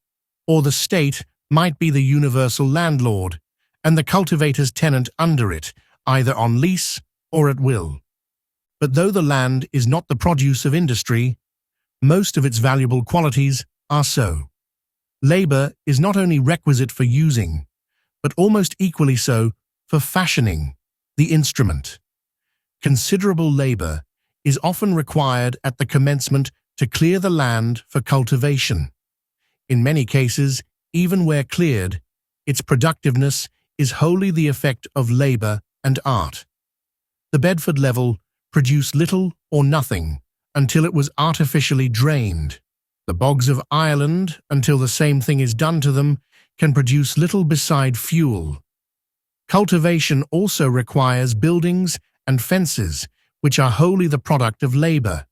or the state might be the universal landlord, and the cultivator's tenant under it, either on lease or at will. But though the land is not the produce of industry, most of its valuable qualities are so. Labor is not only requisite for using, but almost equally so for fashioning the instrument. Considerable labor is often required at the commencement to clear the land for cultivation. In many cases, even where cleared, its productiveness is wholly the effect of labor and art. The Bedford level produced little or nothing until it was artificially drained. The bogs of Ireland, until the same thing is done to them, can produce little beside fuel. Cultivation also requires buildings and fences, which are wholly the product of labor.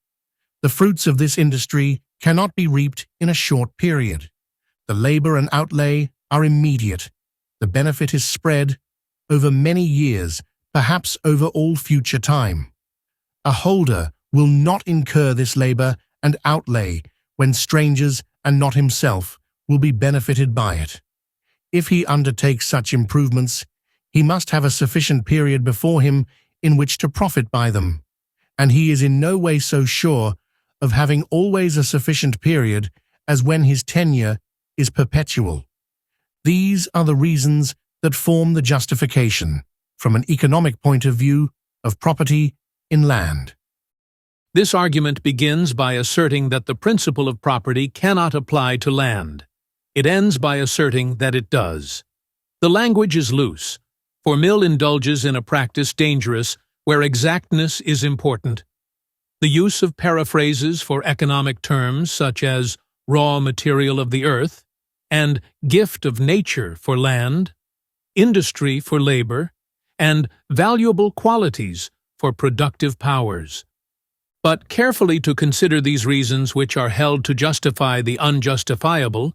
The fruits of this industry cannot be reaped in a short period. The labor and outlay are immediate. The benefit is spread over many years, perhaps over all future time. A holder will not incur this labor and outlay when strangers and not himself will be benefited by it. If he undertakes such improvements, he must have a sufficient period before him in which to profit by them, and he is in no way so sure of having always a sufficient period as when his tenure is perpetual. These are the reasons that form the justification, from an economic point of view, of property in land. This argument begins by asserting that the principle of property cannot apply to land. It ends by asserting that it does. The language is loose, for Mill indulges in a practice dangerous where exactness is important. The use of paraphrases for economic terms such as raw material of the earth and gift of nature for land, industry for labor, and valuable qualities for productive powers. But carefully to consider these reasons which are held to justify the unjustifiable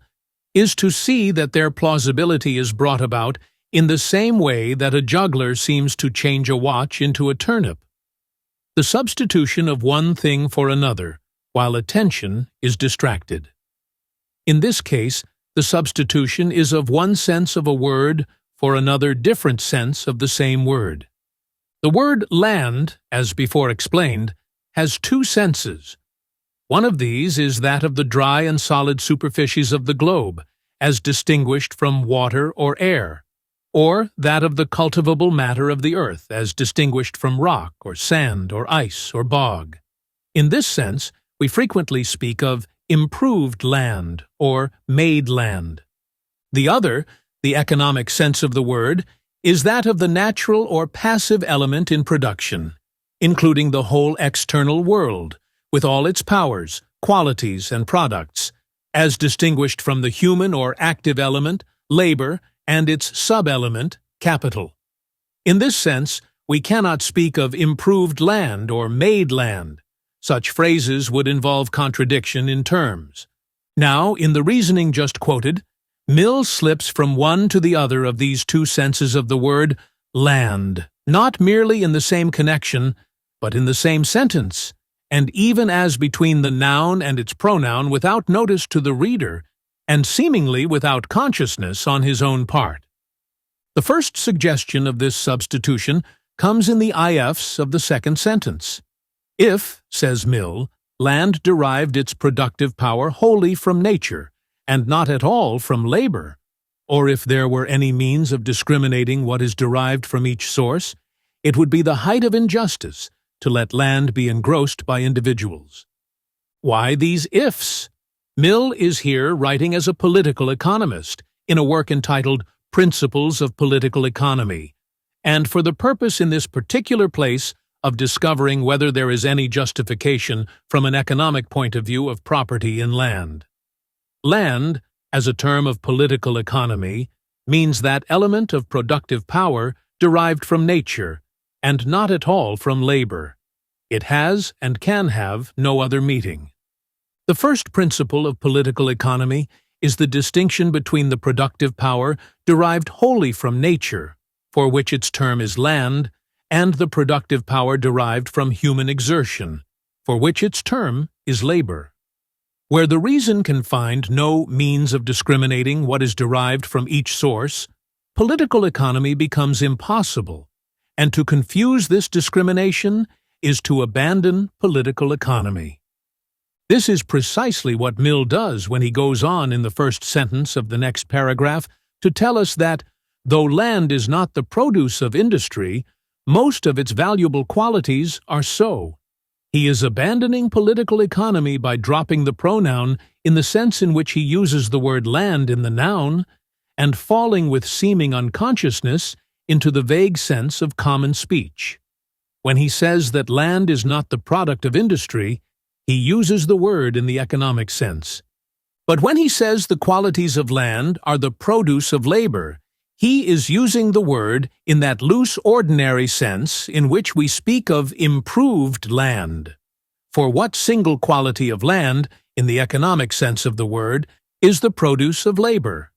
is to see that their plausibility is brought about in the same way that a juggler seems to change a watch into a turnip. The substitution of one thing for another, while attention is distracted. In this case, the substitution is of one sense of a word for another different sense of the same word. The word land, as before explained, has two senses. One of these is that of the dry and solid superficies of the globe, as distinguished from water or air, or that of the cultivable matter of the earth, as distinguished from rock or sand or ice or bog. In this sense, we frequently speak of improved land or made land. The other, the economic sense of the word, is that of the natural or passive element in production, including the whole external world, with all its powers, qualities, and products, as distinguished from the human or active element, labor, and its sub-element, capital. In this sense, we cannot speak of improved land or made land. Such phrases would involve contradiction in terms. Now, in the reasoning just quoted, Mill slips from one to the other of these two senses of the word land, not merely in the same connection, but in the same sentence, and even as between the noun and its pronoun without notice to the reader, and seemingly without consciousness on his own part. The first suggestion of this substitution comes in the ifs of the second sentence. If, says Mill, land derived its productive power wholly from nature, and not at all from labor, or if there were any means of discriminating what is derived from each source, it would be the height of injustice to let land be engrossed by individuals. Why these ifs? Mill is here writing as a political economist in a work entitled Principles of Political Economy, and for the purpose in this particular place of discovering whether there is any justification from an economic point of view of property in land. Land, as a term of political economy, means that element of productive power derived from nature, and not at all from labor. It has and can have no other meaning. The first principle of political economy is the distinction between the productive power derived wholly from nature, for which its term is land, and the productive power derived from human exertion, for which its term is labor. Where the reason can find no means of discriminating what is derived from each source, political economy becomes impossible, and to confuse this discrimination is to abandon political economy. This is precisely what Mill does when he goes on in the first sentence of the next paragraph to tell us that, though land is not the produce of industry, most of its valuable qualities are so. He is abandoning political economy by dropping the pronoun in the sense in which he uses the word land in the noun, and falling with seeming unconsciousness into the vague sense of common speech. When he says that land is not the product of industry, he uses the word in the economic sense. But when he says the qualities of land are the produce of labor, he is using the word in that loose ordinary sense in which we speak of improved land. For what single quality of land, in the economic sense of the word, is the produce of labor?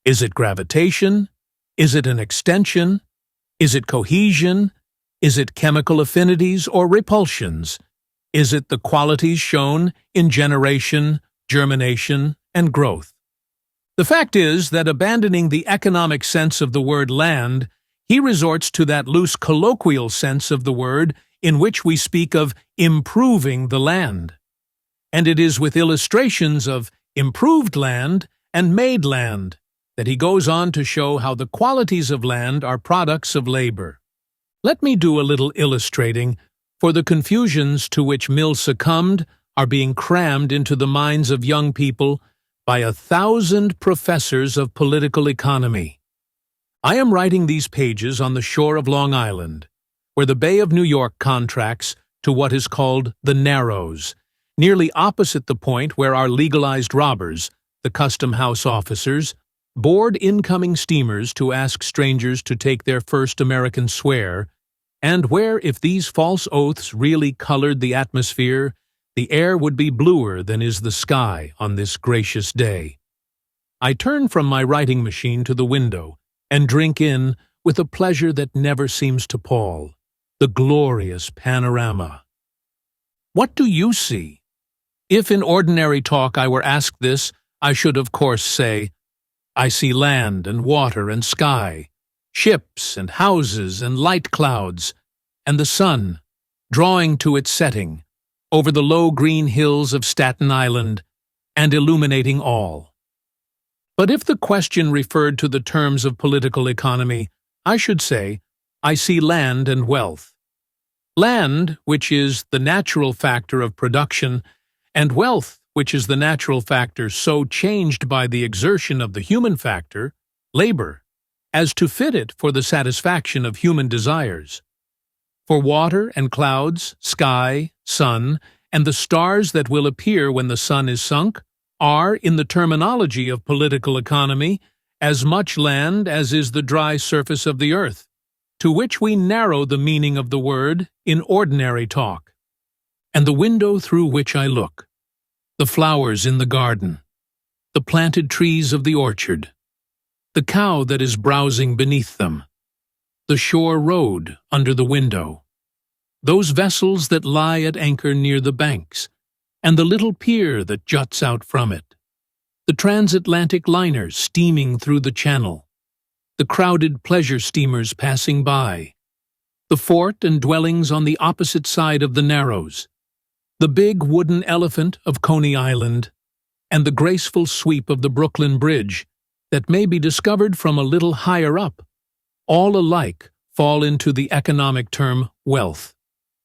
Is it gravitation? Is it an extension? Is it cohesion? Is it chemical affinities or repulsions? Is it the qualities shown in generation, germination, and growth? The fact is that abandoning the economic sense of the word land, he resorts to that loose colloquial sense of the word in which we speak of improving the land. And it is with illustrations of improved land and made land that he goes on to show how the qualities of land are products of labor. Let me do a little illustrating, for the confusions to which Mill succumbed are being crammed into the minds of young people by 1,000 professors of political economy. I am writing these pages on the shore of Long Island, where the Bay of New York contracts to what is called the Narrows, nearly opposite the point where our legalized robbers, the custom house officers, board incoming steamers to ask strangers to take their first American swear, and where, if these false oaths really colored the atmosphere, the air would be bluer than is the sky on this gracious day. I turn from my writing machine to the window and drink in, with a pleasure that never seems to pall, the glorious panorama. What do you see? If in ordinary talk I were asked this, I should of course say, I see land and water and sky, ships and houses and light clouds, and the sun, drawing to its setting, over the low green hills of Staten Island, and illuminating all. But if the question referred to the terms of political economy, I should say, I see land and wealth. Land, which is the natural factor of production, and wealth, which is the natural factor so changed by the exertion of the human factor, labor, as to fit it for the satisfaction of human desires. For water and clouds, sky, sun, and the stars that will appear when the sun is sunk are, in the terminology of political economy, as much land as is the dry surface of the earth, to which we narrow the meaning of the word in ordinary talk. And the window through which I look, the flowers in the garden, the planted trees of the orchard, the cow that is browsing beneath them, the shore road under the window, those vessels that lie at anchor near the banks, and the little pier that juts out from it, the transatlantic liners steaming through the channel, the crowded pleasure steamers passing by, the fort and dwellings on the opposite side of the Narrows, the big wooden elephant of Coney Island, and the graceful sweep of the Brooklyn Bridge that may be discovered from a little higher up, all alike fall into the economic term wealth,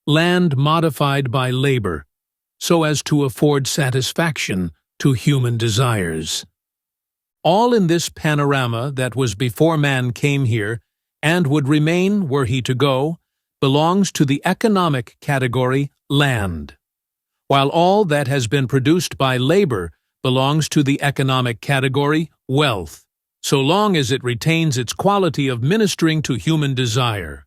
land modified by labor, so as to afford satisfaction to human desires. All in this panorama that was before man came here, and would remain were he to go, belongs to the economic category land, while all that has been produced by labor belongs to the economic category wealth, so long as it retains its quality of ministering to human desire.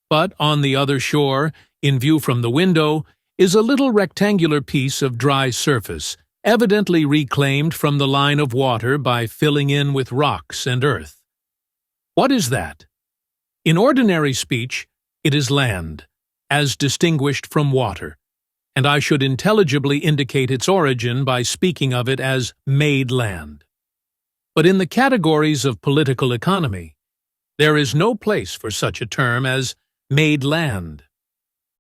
But on the other shore, in view from the window, is a little rectangular piece of dry surface, evidently reclaimed from the line of water by filling in with rocks and earth. What is that? In ordinary speech, it is land, as distinguished from water, and I should intelligibly indicate its origin by speaking of it as made land. But in the categories of political economy, there is no place for such a term as made land.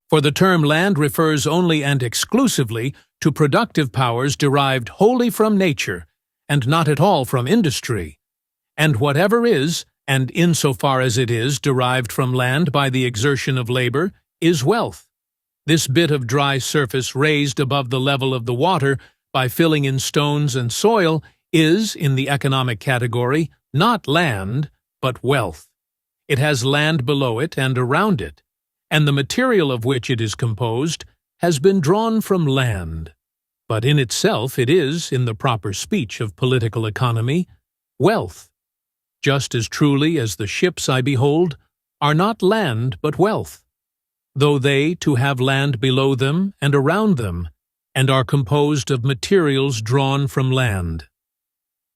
For the term land refers only and exclusively to productive powers derived wholly from nature and not at all from industry, and whatever is, and insofar as it is derived from land by the exertion of labor, is wealth. This bit of dry surface raised above the level of the water by filling in stones and soil is, in the economic category, not land, but wealth. It has land below it and around it, and the material of which it is composed has been drawn from land. But in itself it is, in the proper speech of political economy, wealth, just as truly as the ships I behold are not land but wealth, though they to have land below them and around them, and are composed of materials drawn from land.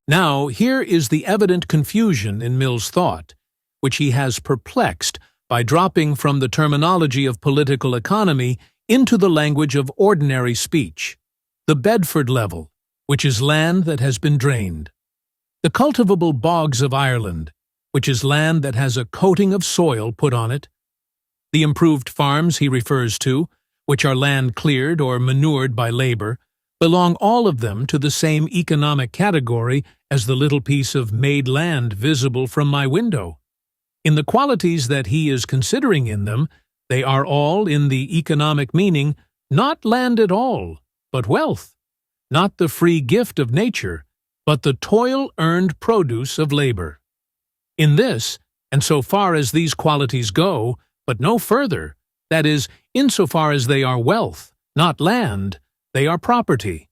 Now here is the evident confusion in Mill's thought, which he has perplexed by dropping from the terminology of political economy into the language of ordinary speech, the Bedford level, which is land that has been drained, the cultivable bogs of Ireland, which is land that has a coating of soil put on it, the improved farms he refers to, which are land cleared or manured by labor, belong all of them to the same economic category as the little piece of made land visible from my window. In the qualities that he is considering in them, they are all, in the economic meaning, not land at all, but wealth, not the free gift of nature, but the toil-earned produce of labor. In this, and so far as these qualities go, but no further, that is, insofar as they are wealth, not land, they are property,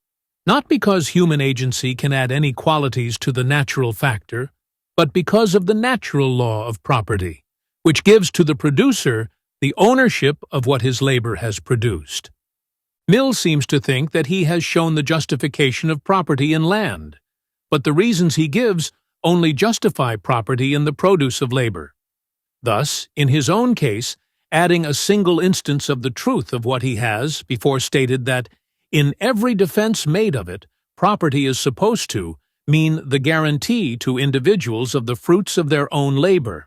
not because human agency can add any qualities to the natural factor, but because of the natural law of property, which gives to the producer the ownership of what his labor has produced. Mill seems to think that he has shown the justification of property in land, but the reasons he gives only justify property in the produce of labor. Thus, in his own case, adding a single instance of the truth of what he has before stated that, in every defense made of it, property is supposed to mean the guarantee to individuals of the fruits of their own labor.